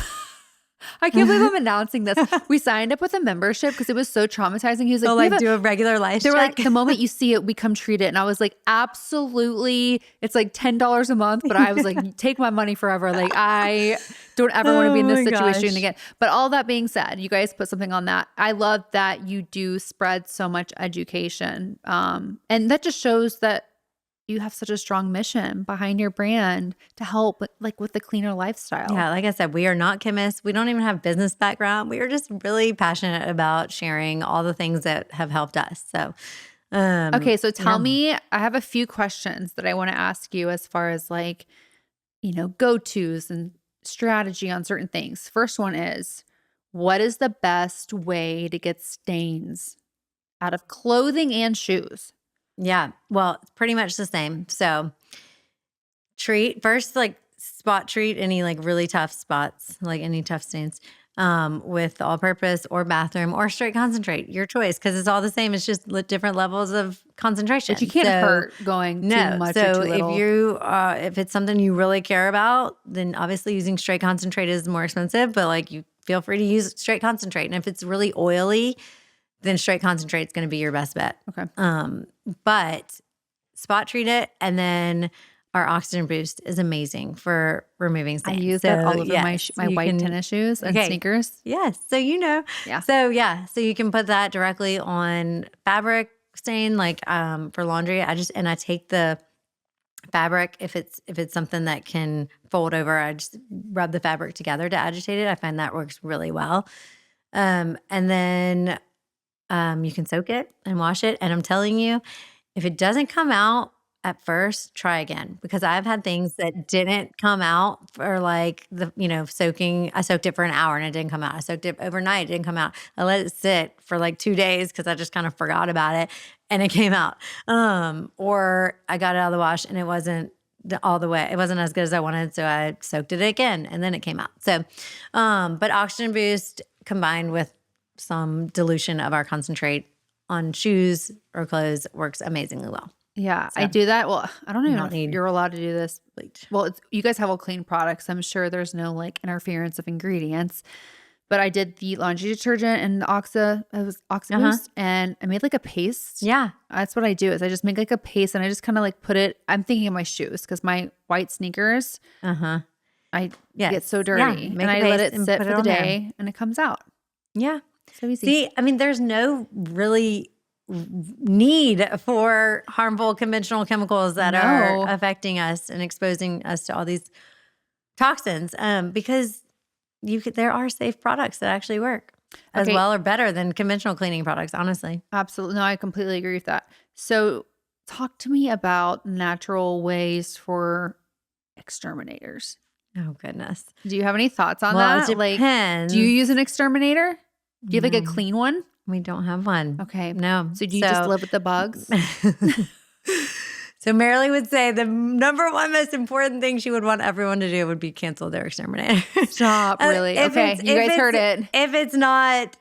I can't believe I'm announcing this. We signed up with a membership because it was so traumatizing. He was like, do a regular lice check. They were like, the moment you see it, we come treat it. And I was like, absolutely. It's like $10 a month. But I was like, take my money forever. Like, I don't ever want to be in this situation again. But all that being said, you guys put something on that. I love that you do spread so much education. And that just shows that you have such a strong mission behind your brand to help with the cleaner lifestyle. Yeah, like I said, we are not chemists. We don't even have business background. We are just really passionate about sharing all the things that have helped us. So, okay, so tell me, I have a few questions that I want to ask you as far as like go-tos and strategy on certain things. First one is, what is the best way to get stains out of clothing and shoes? Yeah. Well, it's pretty much the same. So spot treat any like really tough spots, like any tough stains, with all purpose or bathroom or straight concentrate, your choice. Cause it's all the same. It's just different levels of concentration. But you can't hurt going too much or too little. If it's something you really care about, then obviously using straight concentrate is more expensive, but like you feel free to use straight concentrate. And if it's really oily, then straight concentrate is going to be your best bet. Okay. But spot treat it, and then our oxygen boost is amazing for removing stains. I use that all over my white tennis shoes and sneakers. Yes. So Yeah. So you can put that directly on fabric stain, like for laundry. I take the fabric, if it's something that can fold over, I just rub the fabric together to agitate it. I find that works really well. And then you can soak it and wash it. And I'm telling you, if it doesn't come out at first, try again, because I've had things that didn't come out for like soaking. I soaked it for an hour and it didn't come out. I soaked it overnight. It didn't come out. I let it sit for like 2 days because I just kind of forgot about it and it came out. Or I got it out of the wash and it wasn't all the way. It wasn't as good as I wanted. So I soaked it again and then it came out. So, but oxygen boost combined with some dilution of our concentrate on shoes or clothes works amazingly well. Yeah, So, I do that. Well, I don't even know if need you're allowed to do this. bleach. Well, you guys have all clean products. I'm sure there's no like interference of ingredients. But I did the laundry detergent and the Oxa Boost, and I made like a paste. Yeah. That's what I do is I just make like a paste and I just kind of like put it. I'm thinking of my shoes because my white sneakers, I get so dirty, Make and a I let paste it and sit put for it the on there. day, and it comes out. Yeah. So easy. See, I mean, there's no really need for harmful conventional chemicals that are affecting us and exposing us to all these toxins, because there are safe products that actually work as well or better than conventional cleaning products, honestly. Absolutely. No, I completely agree with that. So talk to me about natural ways for exterminators. Oh, goodness. Do you have any thoughts on Well, that? it depends. Do you use an exterminator? Do you have like a clean one? We don't have one. Okay. No. So do you just live with the bugs? So Marley would say the number one most important thing she would want everyone to do would be cancel their exterminator. Stop, really? Okay, you guys heard it. If it's not,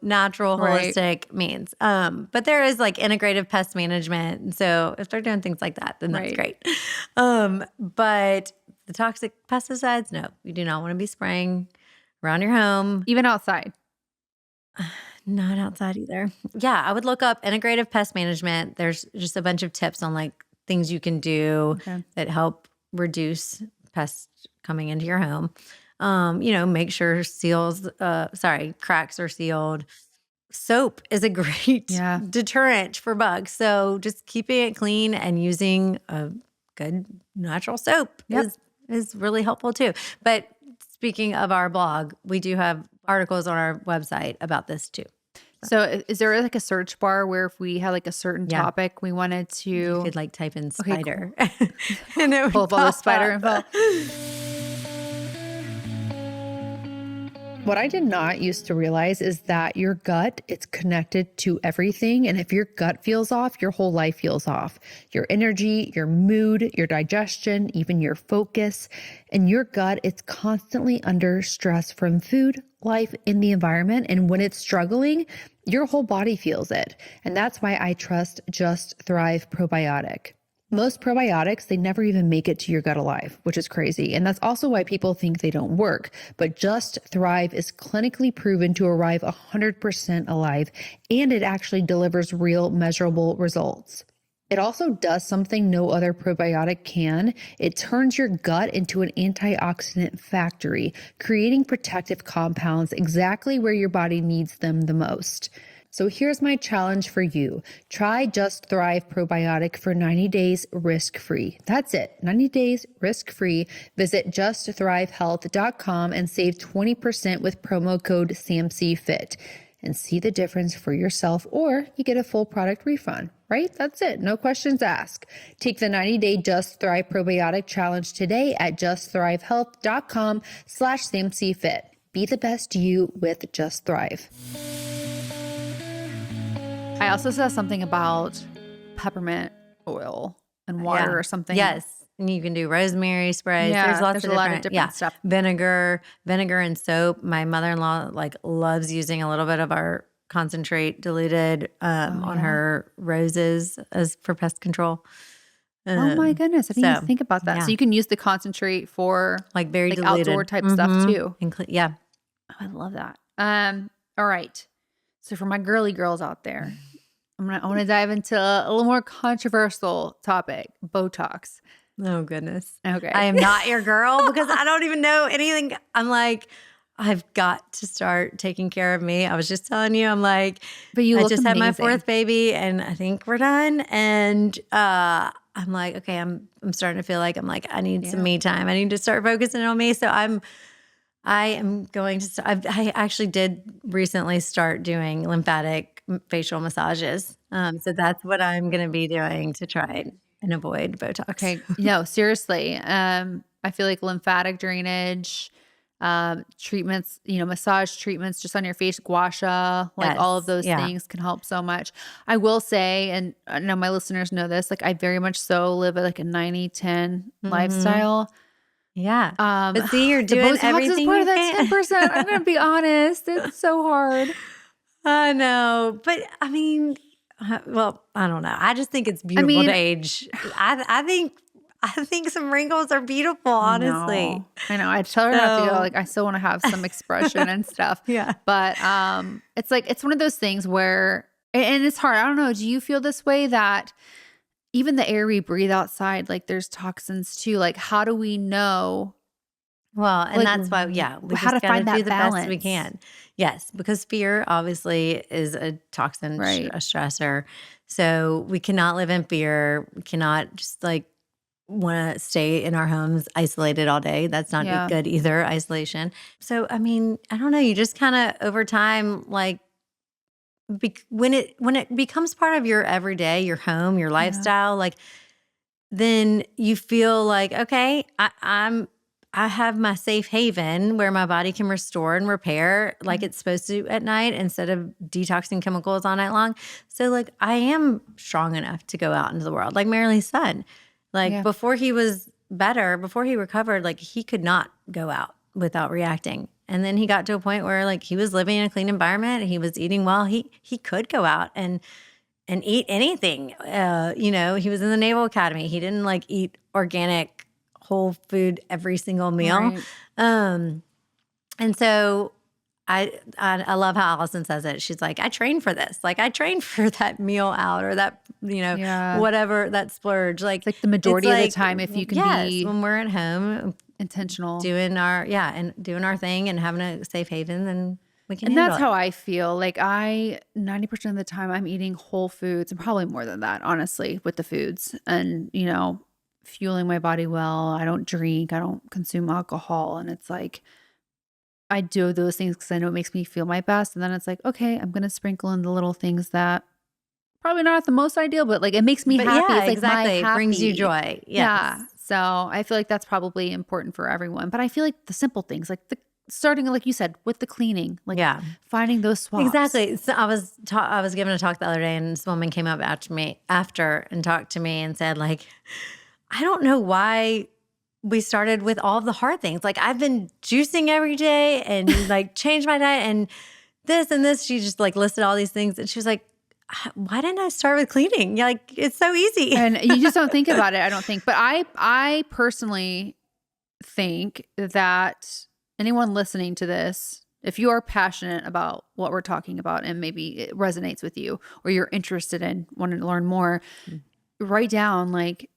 natural, Right. holistic means. But there is like integrative pest management. And so if they're doing things like that, then that's Right. great. But the toxic pesticides, no, you do not want to be spraying around your home. Even outside. Not outside either. Yeah, I would look up integrative pest management. There's just a bunch of tips on like things you can do that help reduce pests coming into your home. Make sure cracks are sealed. Soap is a great deterrent for bugs. So just keeping it clean and using a good natural soap is really helpful too. But speaking of our blog, we do have articles on our website about this too. So is there like a search bar where if we had like a certain topic we wanted to You could like type in spider. Cool. And it would pull up all the pop spider up. info? What I did not used to realize is that your gut, it's connected to everything. And if your gut feels off, your whole life feels off. Your energy, your mood, your digestion, even your focus. And your gut, it's constantly under stress from food, life, in the environment. And when it's struggling, your whole body feels it. And that's why I trust Just Thrive Probiotic. Most probiotics, they never even make it to your gut alive, which is crazy. And that's also why people think they don't work. But Just Thrive is clinically proven to arrive 100% alive, and it actually delivers real measurable results. It also does something no other probiotic can. It turns your gut into an antioxidant factory, creating protective compounds exactly where your body needs them the most. So here's my challenge for you. Try Just Thrive Probiotic for 90 days risk-free. That's it, 90 days risk-free. Visit justthrivehealth.com and save 20% with promo code SAMCFIT and see the difference for yourself, or you get a full product refund. right? That's it. No questions asked. Take the 90-day Just Thrive probiotic challenge today at justthrivehealth.com/CMCFit. Be the best you with Just Thrive. I also saw something about peppermint oil and water or something. Yes. And you can do rosemary sprays. There's lots of a lot of different different stuff. Vinegar and soap. My mother-in-law like loves using a little bit of our concentrate diluted on her roses as for pest control. Oh my goodness. I didn't even think about that. yeah. So you can use the concentrate for Like very like diluted. outdoor type stuff too. And Oh, I love that. All right. So for my girly girls out there, I want to dive into a little more controversial topic, Botox. Oh goodness. Okay. I am not your girl because I don't even know anything. I'm like, I've got to start taking care of me. I was just telling you, I'm like, But you I look just had my amazing. 4th baby and I think we're done. And I'm like, okay, I'm starting to feel like I'm like, I need some me time. I need to start focusing on me. So I am going to start. I actually did recently start doing lymphatic facial massages. So that's what I'm going to be doing to try and avoid Botox. Okay. No, seriously. I feel like lymphatic drainage, treatments, massage treatments just on your face, gua sha, like all of those things can help so much. I will say, and I know my listeners know this, like I very much so live like a 90-10 lifestyle. Yeah. But see, you're The doing Botox everything is part you of that can. 10%. I'm going to be honest. It's so hard. I know. But I mean, well, I don't know. I just think it's beautiful to age. I think some wrinkles are beautiful, honestly. I know. I tell her not to go. Like, I still want to have some expression and stuff. Yeah. But it's like, it's one of those things where, and it's hard. I don't know. Do you feel this way that even the air we breathe outside, like there's toxins too? Like, how do we know? Well, and Like, that's why, we how just to got to find do that the best we balance. can. Yes, because fear obviously is a toxin, Right. a stressor. So we cannot live in fear. We cannot just like want to stay in our homes isolated all day. That's not good either, isolation. So, I mean, I don't know. You just kind of over time, like when it becomes part of your everyday, your home, your lifestyle, like then you feel like, okay, I have my safe haven where my body can restore and repair like it's supposed to at night instead of detoxing chemicals all night long. So like I am strong enough to go out into the world. Like Marley's son, like before he was better, before he recovered, like he could not go out without reacting. And then he got to a point where like he was living in a clean environment. He was eating well. He could go out and eat anything. He was in the Naval Academy. He didn't like eat organic whole food every single meal. Right. And so I love how Allison says it. She's like, I trained for this. Like I trained for that meal out or that, whatever, that splurge. Like, It's like the majority of the time, if you can be when we're at home intentional. doing our thing and having a safe haven, then we can And handle that's it. how I feel. Like 90% of the time I'm eating whole foods and probably more than that, honestly, with the foods and, fueling my body well. I don't drink, I don't consume alcohol. And it's like, I do those things because I know it makes me feel my best. And then it's like, okay, I'm going to sprinkle in the little things that probably not the most ideal, but like it makes me happy. Yeah, It's like exactly. my It brings you happy. joy. Yes. Yeah. So I feel like that's probably important for everyone. But I feel like the simple things, like starting, like you said, with the cleaning, like finding those swaps. Exactly. So I was given a talk the other day, and this woman came up after and talked to me and said, like, I don't know why we started with all the hard things. Like I've been juicing every day and like changed my diet and this and this. She just like listed all these things, and she was like, why didn't I start with cleaning? Yeah, like it's so easy. And you just don't think about it, I don't think. But I personally think that anyone listening to this, if you are passionate about what we're talking about and maybe it resonates with you or you're interested in wanting to learn more, write down like,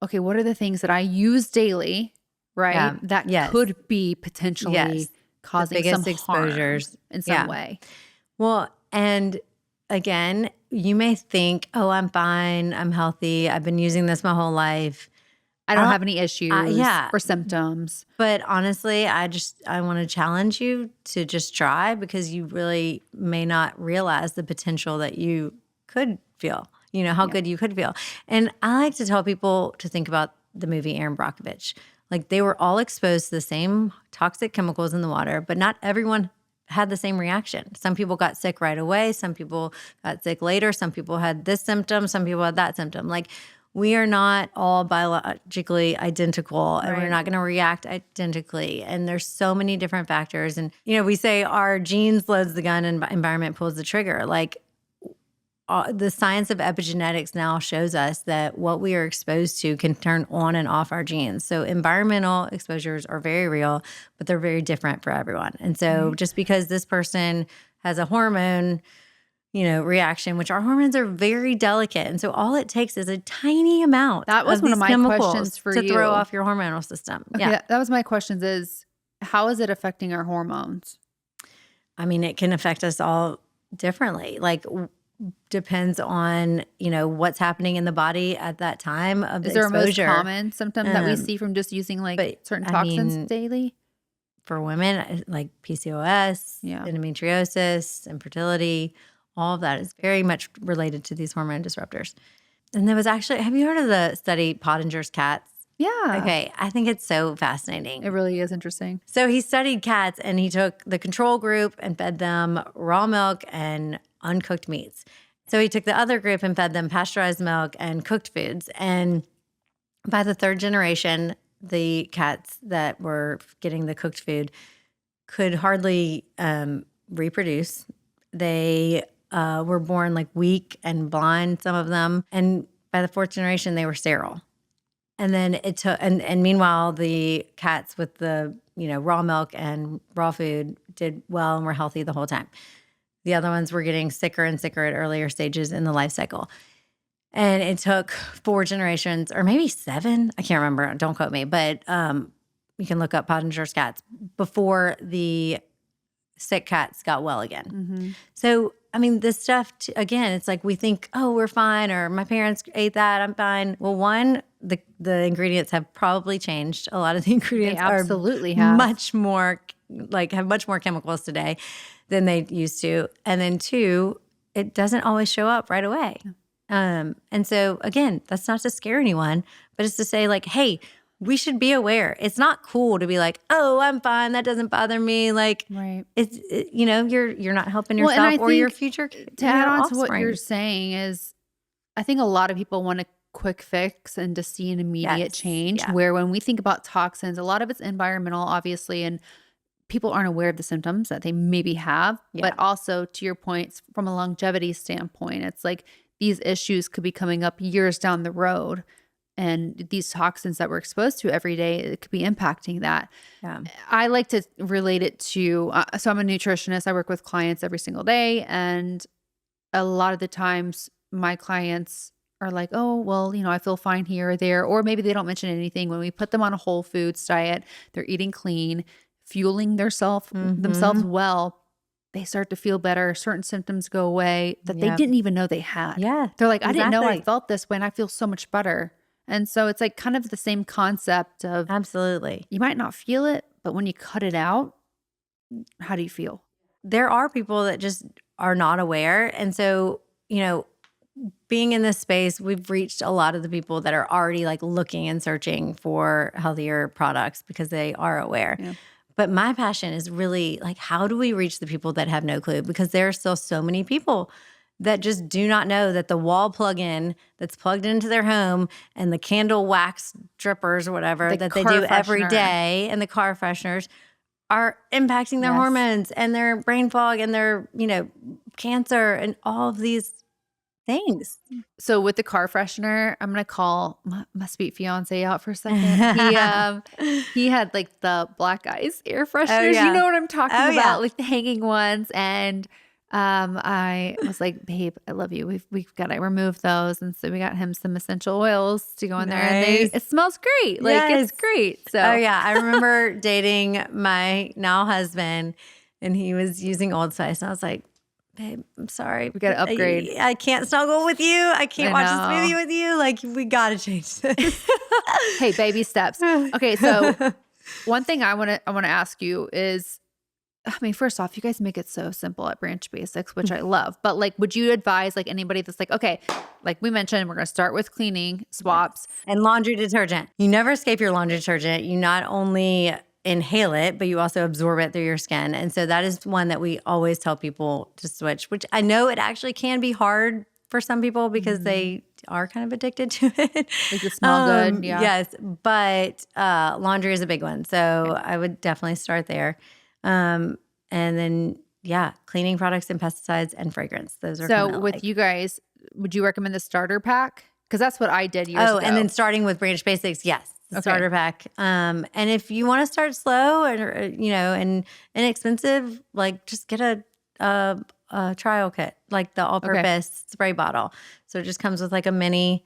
okay, what are the things that I use daily, right? That could be potentially causing some exposures in some way. Well, and again, you may think, oh, I'm fine. I'm healthy. I've been using this my whole life. I don't have any issues yeah. or symptoms. But honestly, I want to challenge you to just try because you really may not realize the potential that you could feel. how good you could feel. And I like to tell people to think about the movie Erin Brockovich. Like they were all exposed to the same toxic chemicals in the water, but not everyone had the same reaction. Some people got sick right away. Some people got sick later. Some people had this symptom. Some people had that symptom. Like we are not all biologically identical and we're not going to react identically. And there's so many different factors. And, we say our genes loads the gun and environment pulls the trigger. Like the science of epigenetics now shows us that what we are exposed to can turn on and off our genes. So environmental exposures are very real, but they're very different for everyone. And so just because this person has a hormone, reaction, which our hormones are very delicate. And so all it takes is a tiny amount that was of one these of my chemicals questions for to you. throw off your hormonal system. Okay, that was my questions is, how is it affecting our hormones? I mean, it can affect us all differently. Like depends on, what's happening in the body at that time of the Is there exposure. a most common symptom that we see from just using certain toxins daily? For women, like PCOS, endometriosis, infertility, all of that is very much related to these hormone disruptors. And there was actually, have you heard of the study Pottinger's cats? Yeah. Okay. I think it's so fascinating. It really is interesting. So he studied cats and he took the control group and fed them raw milk and uncooked meats. So he took the other group and fed them pasteurized milk and cooked foods. And by the third generation, the cats that were getting the cooked food could hardly reproduce. They were born like weak and blind, some of them. And by the fourth generation, they were sterile. And then it took, and meanwhile, the cats with the, raw milk and raw food did well and were healthy the whole time. The other ones were getting sicker and sicker at earlier stages in the life cycle. And it took 4 generations, or maybe 7, I can't remember, don't quote me, but you can look up Pottinger's cats, before the sick cats got well again. Mm-hmm. So, I mean, this stuff, again, it's like we think, oh, we're fine, or my parents ate that, I'm fine. Well, one, the ingredients have probably changed. A lot of the ingredients absolutely have much more chemicals today than they used to. And then 2, it doesn't always show up right away. And so again, that's not to scare anyone, but it's to say like, hey, we should be aware. It's not cool to be like, oh, I'm fine. That doesn't bother me. Like, you're not helping yourself or your future. To add on to what you're saying is, I think a lot of people want a quick fix and to see an immediate change. Yeah. Where when we think about toxins, a lot of it's environmental, obviously, and people aren't aware of the symptoms that they maybe have. Yeah. But also, to your point, from a longevity standpoint, it's like these issues could be coming up years down the road. And these toxins that we're exposed to every day, it could be impacting that. Yeah. I like to relate it to, so I'm a nutritionist. I work with clients every single day. And a lot of the times my clients are like, oh, well, I feel fine here or there. Or maybe they don't mention anything. When we put them on a whole foods diet, they're eating clean, fueling themselves well. They start to feel better. Certain symptoms go away that they didn't even know they had. Yeah. They're like, I didn't know I felt this way and I feel so much better. And so it's like kind of the same concept of Absolutely. You might not feel it, but when you cut it out, how do you feel? There are people that just are not aware. And so, being in this space, we've reached a lot of the people that are already like looking and searching for healthier products because they are aware. Yeah. But my passion is really like, how do we reach the people that have no clue? Because there are still so many people that just do not know that the wall plug-in that's plugged into their home and the candle wax drippers or whatever that they do every day and the car fresheners are impacting their hormones and their brain fog and their, cancer and all of these things. So with the car freshener, I'm going to call my sweet fiance out for a second. He had like the Black Ice air fresheners. Oh, yeah. You know what I'm talking about? Yeah. Like the hanging ones. And I was like, babe, I love you. We've got to remove those. And so we got him some essential oils to go in there. And it smells great. Like it's great. So I remember dating my now husband and he was using Old Spice. And I was like, babe, I'm sorry. We got to upgrade. I can't snuggle with you. I can't watch this movie with you. Like we got to change this. Hey, baby steps. Okay. So one thing I want to ask you is, I mean, first off, you guys make it so simple at Branch Basics, which I love. But like, would you advise like anybody that's like, okay, like we mentioned, we're going to start with cleaning, swaps. And laundry detergent. You never escape your laundry detergent. You not only inhale it, but you also absorb it through your skin. And so that is one that we always tell people to switch, which I know it actually can be hard for some people because they are kind of addicted to it. Like the smell good. Yeah. Yes. But laundry is a big one. So I would definitely start there. And then, cleaning products and pesticides and fragrance. Those are so with you guys, would you recommend the starter pack? Because that's what I did years ago. And then starting with Branch Basics, yes. Starter pack. And if you want to start slow and inexpensive, like just get a trial kit, like the all-purpose spray bottle. So it just comes with like a mini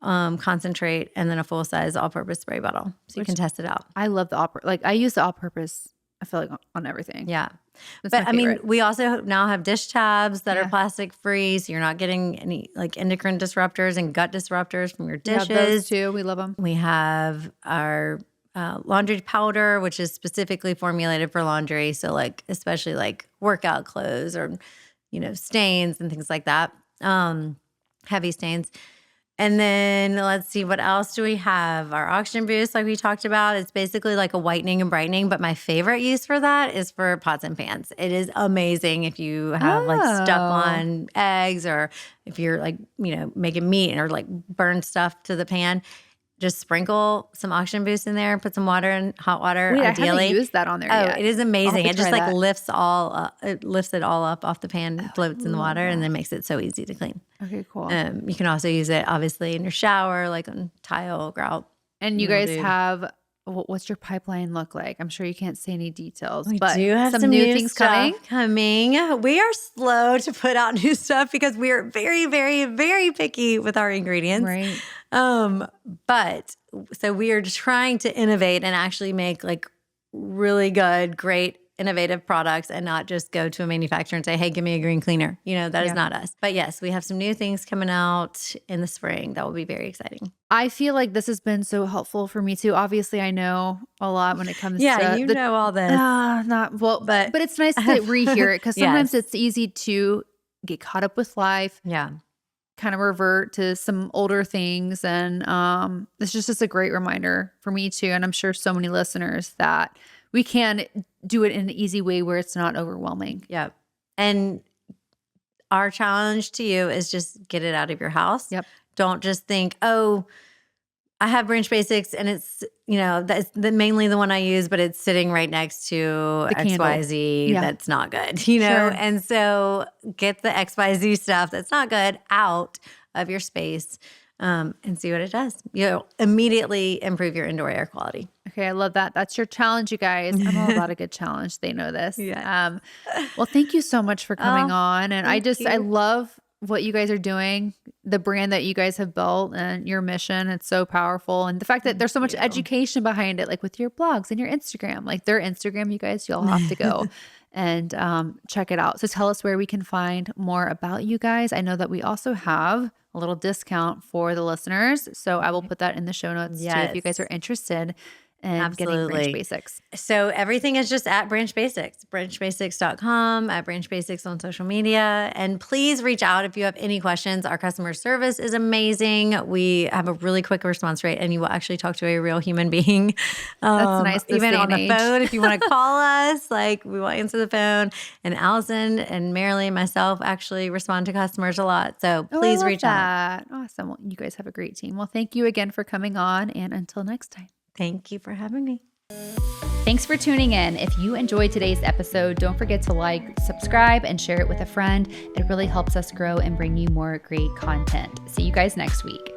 concentrate and then a full-size all-purpose spray bottle. So you can test it out. I love the I use the all-purpose, I feel like, on everything. Yeah. That's but my I mean, favorite. we also now have dish tabs that are plastic free. So you're not getting any like endocrine disruptors and gut disruptors from your dishes. We have those too. We love them. We have our laundry powder, which is specifically formulated for laundry. So like, especially like workout clothes or, stains and things like that. Heavy stains. And then let's see, what else do we have? Our oxygen boost, like we talked about, it's basically like a whitening and brightening. But my favorite use for that is for pots and pans. It is amazing if you have like stuck on eggs or if you're like, making meat or like burn stuff to the pan. Just sprinkle some oxygen boost in there, put some water in, hot water, Wait, ideally. I haven't used that on there yet. It is amazing. It just like that. lifts it all up off the pan, floats in the water, and then makes it so easy to clean. Okay, cool. You can also use it obviously in your shower, like on tile, grout. And you guys have, what's your pipeline look like? I'm sure you can't say any details, We but do have some new things stuff coming. We are slow to put out new stuff because we are very, very, very picky with our ingredients. Right. But so we are trying to innovate and actually make like really good, great, innovative products and not just go to a manufacturer and say, hey, give me a green cleaner. That is not us. But yes, we have some new things coming out in the spring that will be very exciting. I feel like this has been so helpful for me too. Obviously, I know a lot when it comes to you know all this. But it's nice to rehear it because sometimes Yes. it's easy to get caught up with life. Yeah. Kind of revert to some older things. And it's just a great reminder for me too. And I'm sure so many listeners that we can do it in an easy way where it's not overwhelming. Yep. And our challenge to you is just get it out of your house. Yep. Don't just think, oh, I have Branch Basics and it's, that's mainly the one I use, but it's sitting right next to The candle. XYZ that's not good, Sure. And so get the XYZ stuff that's not good out of your space and see what it does. You'll immediately improve your indoor air quality. Okay, I love that. That's your challenge, you guys. I'm all about a good challenge. They know this. Yeah. Well, thank you so much for coming on. And I you. love what you guys are doing, the brand that you guys have built and your mission. It's so powerful. And the fact that there's so much education behind it, like with your blogs and your Instagram, like their Instagram, you guys, you'll have to go and check it out. So tell us where we can find more about you guys. I know that we also have a little discount for the listeners. So I will put that in the show notes too if you guys are interested in getting Branch Basics. So everything is just at Branch Basics, branchbasics.com, at Branch Basics on social media. And please reach out if you have any questions. Our customer service is amazing. We have a really quick response rate and you will actually talk to a real human being. That's nice. Even on the phone, if you want to call us, like we will answer the phone. And Allison and Marley and myself actually respond to customers a lot. So please reach out. Awesome. Well, you guys have a great team. Well, thank you again for coming on. And until next time. Thank you for having me. Thanks for tuning in. If you enjoyed today's episode, don't forget to like, subscribe, and share it with a friend. It really helps us grow and bring you more great content. See you guys next week.